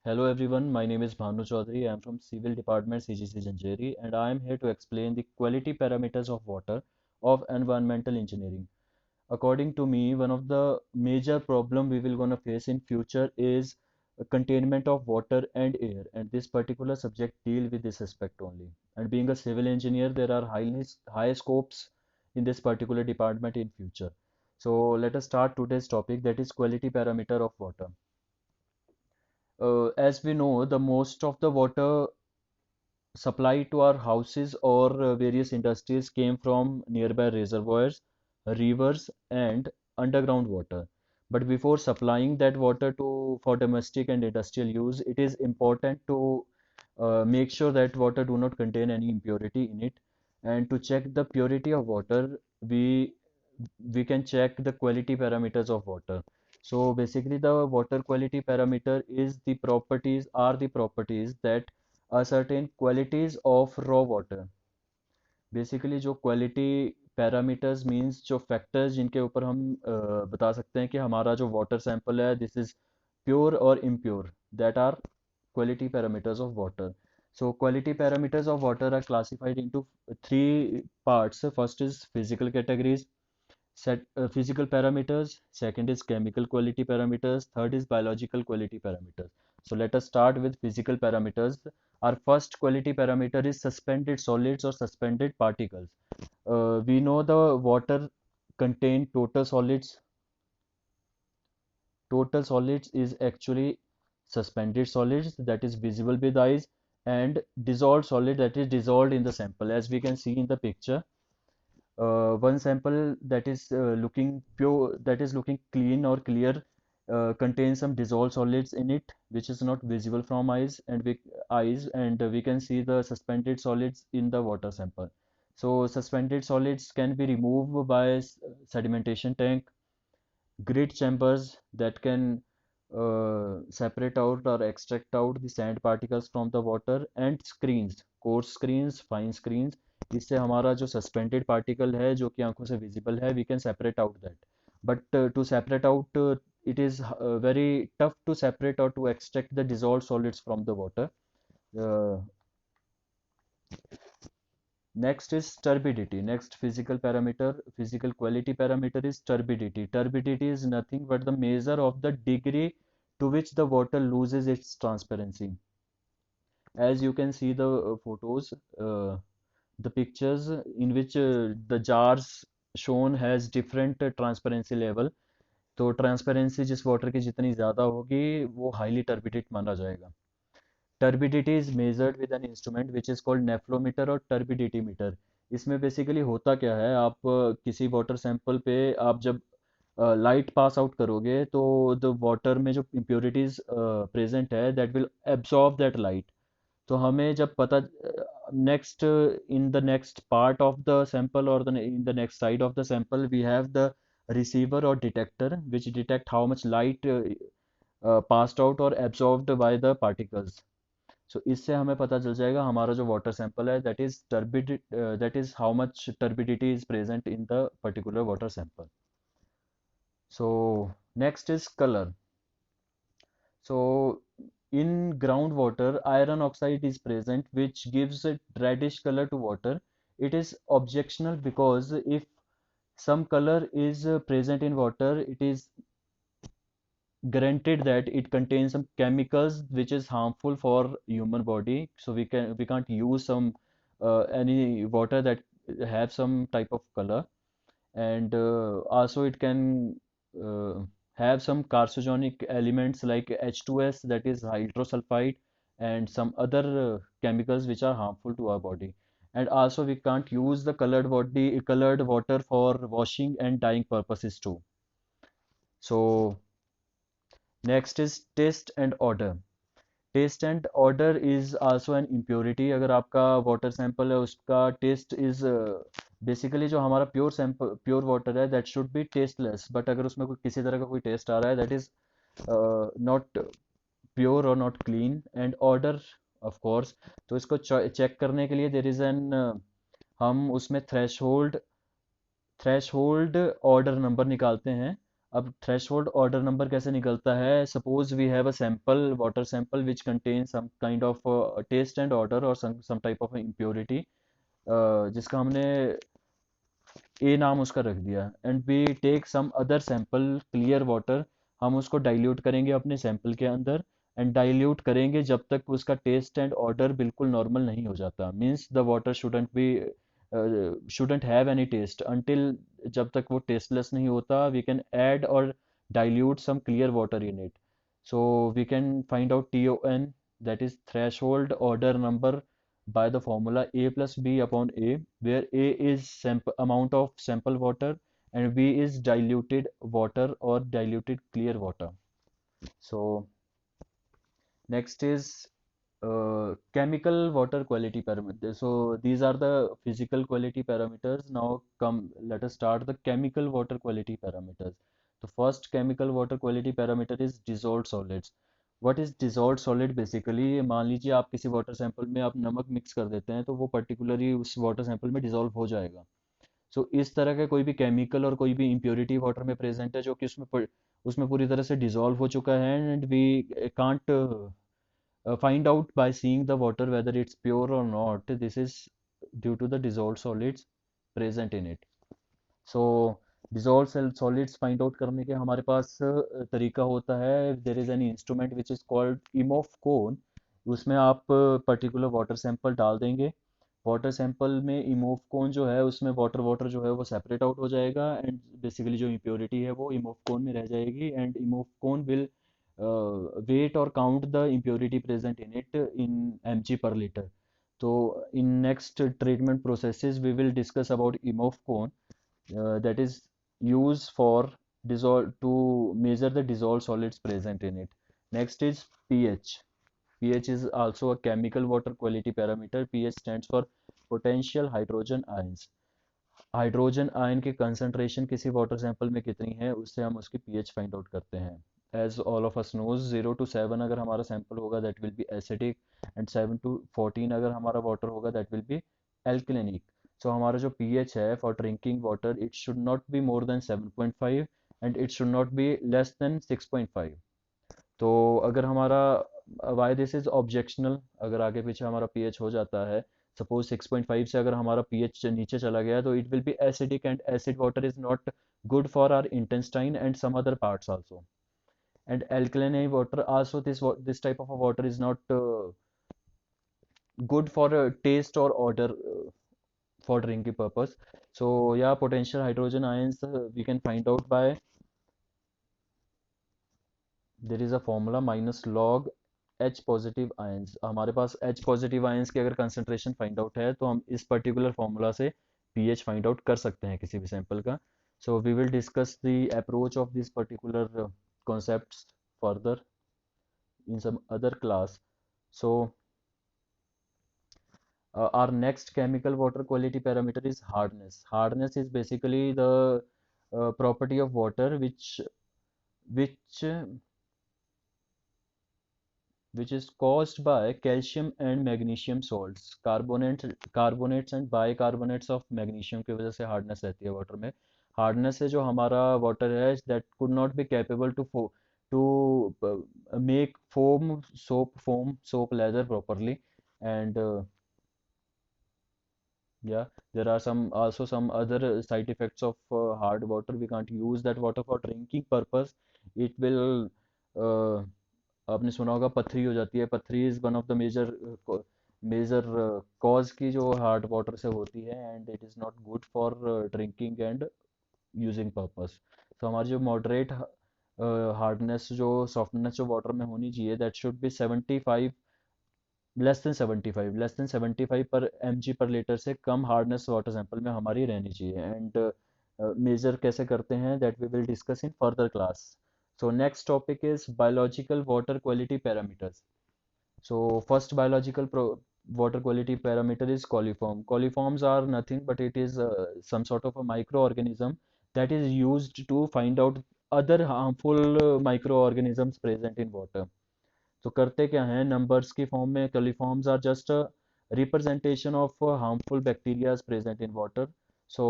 Hello everyone, my name is Bhanu Chaudhary. I am from Civil Department CGC Janjeri and I am here to explain the quality parameters of water of environmental engineering. According to me, one of the major problem we will gonna face in future is containment of water and air, and this particular subject deal with this aspect only. And being a civil engineer, there are high scopes in this particular department in future. So let us start today's topic, that is quality parameter of water. As we know, the most of the water supply to our houses or various industries came from nearby reservoirs, rivers, and underground water. But before supplying that water to for domestic and industrial use, it is important to make sure that water do not contain any impurity in it. And to check the purity of water, we can check the quality parameters of water. So basically, the water quality parameter is the properties that certain qualities of raw water. Basically जो quality parameters means जो factors जिनके ऊपर हम बता सकते हैं कि हमारा जो वाटर सैंपल है दिस इज प्योर और impure that are quality parameters of water. So quality parameters of water are classified into three parts. First is physical categories, physical parameters, second is chemical quality parameters, third is biological quality parameters. So let us start with physical parameters. Our first quality parameter is suspended solids or suspended particles. We know the water contain total solids is actually suspended solids that is visible with eyes, and dissolved solid that is dissolved in the sample, as we can see in the picture. One sample that is looking pure, that is looking clean or clear, contains some dissolved solids in it, which is not visible from eyes, and we can see the suspended solids in the water sample. So suspended solids can be removed by sedimentation tank, grit chambers that can separate out or extract out the sand particles from the water, and screens, coarse screens, fine screens. इससे हमारा जो suspended particle है जो कि आंखों से visible है, we can separate out that. But to separate out, it is very tough to separate or to extract the dissolved solids from the water. Uh, Next is turbidity. Next physical parameter, physical quality parameter is turbidity. Turbidity is nothing but the measure of the degree to which the water loses its transparency. As you can see the photos, the pictures in which the jars shown has different transparency level. तो transparency जिस water की जितनी ज़्यादा होगी वो highly turbidate माना जाएगा. Turbidity is measured with an instrument which is called nephelometer और टर्बिडिटी मीटर. इसमें बेसिकली होता क्या है, आप किसी वाटर सैंपल पे आप जब लाइट पास आउट करोगे तो द वाटर में जो इम्प्योरिटीज प्रेजेंट है that will absorb that light. तो हमें जब पता next in the next part of the sample और in the next side of the sample we have the receiver or detector which detect how much light passed out or absorbed by the particles. सो इससे हमें पता चल जाएगा हमारा जो water sample है that is how much turbidity is present in the particular water sample. So next is colour. So in groundwater iron oxide is present which gives a reddish color to water. It is objectional because if some color is present in water, it is granted that it contains some chemicals which is harmful for human body, so we can't use some any water that have some type of color. And also it can uh, have some carcinogenic elements like H2S, that is hydrosulfide, and some other chemicals which are harmful to our body. And also we can't use the colored water for washing and dyeing purposes too. So next is taste and odor. Taste and order is also an impurity. अगर आपका water sample है उसका test is basically जो हमारा pure water है that should B tasteless, but अगर उसमें कोई किसी तरह का कोई टेस्ट आ रहा है दैट इज नॉट प्योर और not clean. And order of course, तो इसको चेक करने के लिए देर इज एन हम उसमें थ्रेशोल्ड ऑर्डर नंबर निकालते हैं. अब थ्रेशोल्ड ऑर्डर नंबर कैसे निकलता है? Suppose we have a sample, water sample which contain some kind of taste and order और सम टाइप ऑफ इम्प्योरिटी, जिसका हमने ए नाम उसका रख दिया, and we take some other sample clear water, हम उसको डाइल्यूट करेंगे अपने सैंपल के अंदर, एंड डाइल्यूट करेंगे जब तक उसका टेस्ट एंड ऑर्डर बिल्कुल नॉर्मल नहीं हो जाता, means the water shouldn't have any taste until, जब तक वो टेस्टलेस नहीं होता वी कैन ऐड और dilute some clear water in it, so we can find out TON, that is threshold order number, by the formula A plus B upon A, where A is amount of sample water and B is diluted water or diluted clear water. So next is chemical water quality parameters. So these are the physical quality parameters. Now come, let us start the chemical water quality parameters. The first chemical water quality parameter is dissolved solids. What is dissolved solid? Basically मान लीजिए आप किसी water sample में आप नमक mix कर देते हैं तो वो पर्टिकुलरली उस वाटर सैंपल में डिसॉल्व हो जाएगा। सो इस तरह का कोई भी केमिकल और कोई भी इम्प्योरिटी वाटर में प्रेजेंट है जो कि उसमें पूरी तरह से डिसॉल्व हो चुका है, and we can't find out by seeing the water whether it's pure or not. This is due to the dissolved solids present in it. So dissolved solids find out करने के हमारे पास तरीका होता है, there is an instrument which is called EMOF cone, उसमें आप particular water sample डाल देंगे, वाटर सैंपल में इमोफ कोन जो है उसमें वाटर वाटर जो है वो सेपरेट आउट हो जाएगा, एंड बेसिकली जो इम्प्योरिटी है वो इमोफ कोन में रह जाएगी, एंड इमोफ cone will weight or count the impurity present in it in mg per liter. So in next treatment processes we will discuss about EMOF cone, that is used for dissolve to measure the dissolved solids present in it. Next is pH. pH is also a chemical water quality parameter. pH stands for potential hydrogen ions. Hydrogen ion की concentration किसी water sample में कितनी है उससे हम उसकी pH find out करते हैं। As all of us knows 0 to 7 अगर हमारा सैंपल होगा that will be acidic, and 7 to 14 अगर हमारा वाटर होगा that will be alkalinic. So हमारा जो पीएच है for drinking water it should not be more than 7.5 and it should not be less than 6.5। तो अगर हमारा वाई दिस इज ऑब्जेक्शनल, अगर आगे पीछे हमारा पीएच हो जाता है, सपोज 6.5 से अगर हमारा पीएच नीचे चला गया तो it will be acidic, and acid water is not good for our intestine and some other parts also. And alkaline water also, this type of a water is not good for taste or odor for drinking purpose. So yeah, potential hydrogen ions we can find out by, there is a formula minus log H positive ions. हमारे पास H positive ions की अगर concentration find out है तो हम इस particular formula से pH find out कर सकते हैं किसी भी सैंपल का। So we will discuss the approach of this particular concepts further in some other class. So our next chemical water quality parameter is hardness. Hardness is basically the property of water which which is caused by calcium and magnesium salts, carbonates and bicarbonates of magnesium की वजह से hardness रहती है water में। hardness है जो हमारा water है that could not be capable to make soap lather properly, and yeah, there are some other side effects of hard water. We can't use that water for drinking purpose. It will uh, आपने सुना होगा पथरी हो जाती है। पथरी is one of the major cause की जो हार्ड वाटर से होती है, and it is not good for drinking and using purpose. तो हमारी जो मॉडरेट हार्डनेस जो सॉफ्टनेस जो वाटर में होनी चाहिए that should be 75, less than 75 पर mg पर लीटर से कम हार्डनेस वाटर सैंपल में हमारी रहनी चाहिए। एंड मेजर कैसे करते हैं that we will discuss in further class. So next topic is biological water quality parameters. So first biological water quality parameter is coliform. Coliforms are nothing but it is some sort of a microorganism that is used to find out other harmful microorganisms present in water. तो करते क्या हैं, numbers की form में coliforms are just a representation of harmful bacteria present in water. So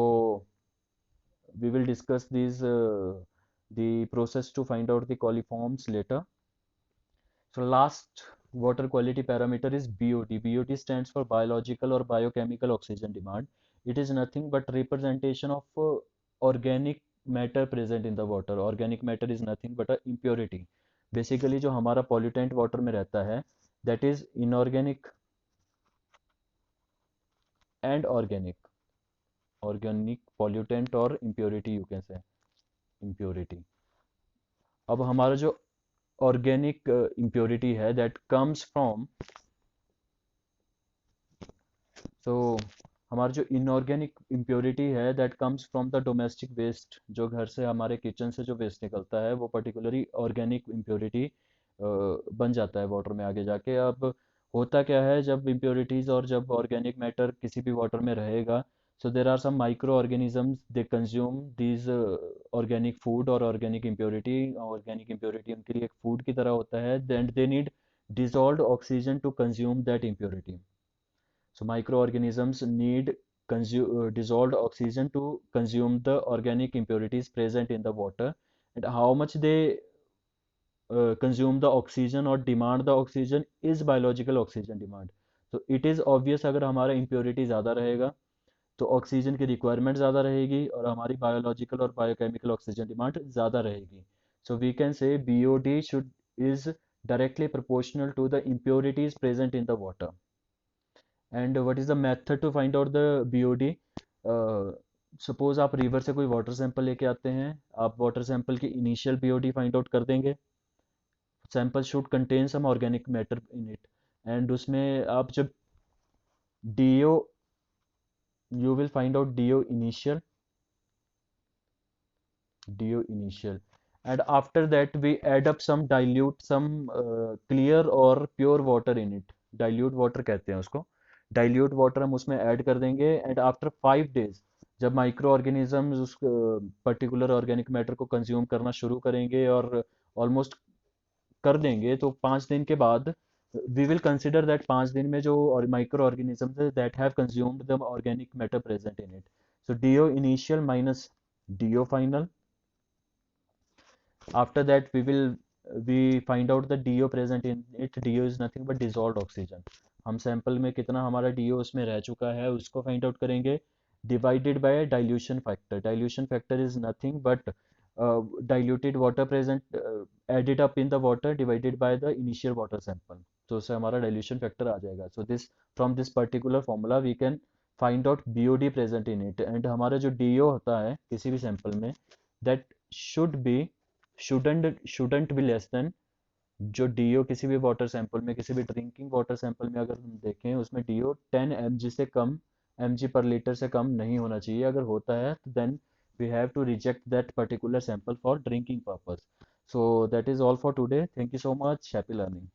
we will discuss these the process to find out the coliforms later. So last water quality parameter is BOD. BOD stands for biological or biochemical oxygen demand. It is nothing but representation of organic matter present in the water. Organic matter is nothing but a impurity. Basically जो हमारा pollutant water में रहता है, that is inorganic and organic. Organic pollutant or impurity you can say, impurity. अब हमारा जो organic impurity है that comes from, so हमारा जो इनऑर्गेनिक इम्प्योरिटी है that comes from the domestic waste, जो घर से हमारे किचन से जो वेस्ट निकलता है वो पर्टिकुलरली ऑर्गेनिक इम्प्योरिटी बन जाता है वाटर में आगे जाके। अब होता क्या है जब इम्प्योरिटीज और जब ऑर्गेनिक मैटर किसी भी वाटर में रहेगा, so there are some microorganisms they consume these organic food और ऑर्गेनिक इम्प्योरिटी उनके लिए एक फूड की तरह होता है, and they need dissolved oxygen to consume that impurity. So microorganisms need dissolved oxygen to consume the organic impurities present in the water. And how much they consume the oxygen or demand the oxygen is biological oxygen demand. So it is obvious अगर हमारा impurity ज़्यादा रहेगा तो oxygen की requirement ज़्यादा रहेगी और हमारी बायोलॉजिकल और बायोकेमिकल ऑक्सीजन डिमांड ज़्यादा रहेगी. So we can say BOD should is directly proportional to the impurities present in the water. And what is the method to find out the BOD? Suppose आप river से कोई water sample लेके आते हैं, आप water sample की initial BOD find out कर देंगे. Sample should contain some organic matter in it, and उसमें आप जब DO, you will find out DO initial, and after that we add up some dilute, some clear or pure water in it. dilute water कहते हैं उसको. dilute water हम उसमें add कर देंगे, एंड आफ्टर 5 days जब माइक्रो ऑर्गेनिजम्स उस particular organic matter को कंज्यूम करना शुरू करेंगे और ऑलमोस्ट कर देंगे, तो 5 दिन के बाद वी विल कंसिडर दैट 5 दिन में जो micro organisms that have consumed the organic matter present in it. So DO initial minus DO final. After that we find out the DO present in it. DO is nothing but dissolved oxygen. हम sample में कितना हमारा DO उसमें रह चुका है उसको find out करेंगे, divided by dilution factor. Dilution factor is nothing but diluted water present added up in the water divided by the initial water sample. तो उससे हमारा dilution factor आ जाएगा. So this, from this particular formula we can find out BOD present in it. And हमारा जो DO होता है किसी भी सैंपल में, that should be shouldn't be less than, जो DO किसी भी वाटर सैंपल में, किसी भी ड्रिंकिंग वाटर सैंपल में अगर हम देखें उसमें DO 10 mg से कम, mg पर लीटर से कम नहीं होना चाहिए. अगर होता है तो then we have to reject that particular sample for drinking purpose. So that is all for today. Thank you so much. Happy learning.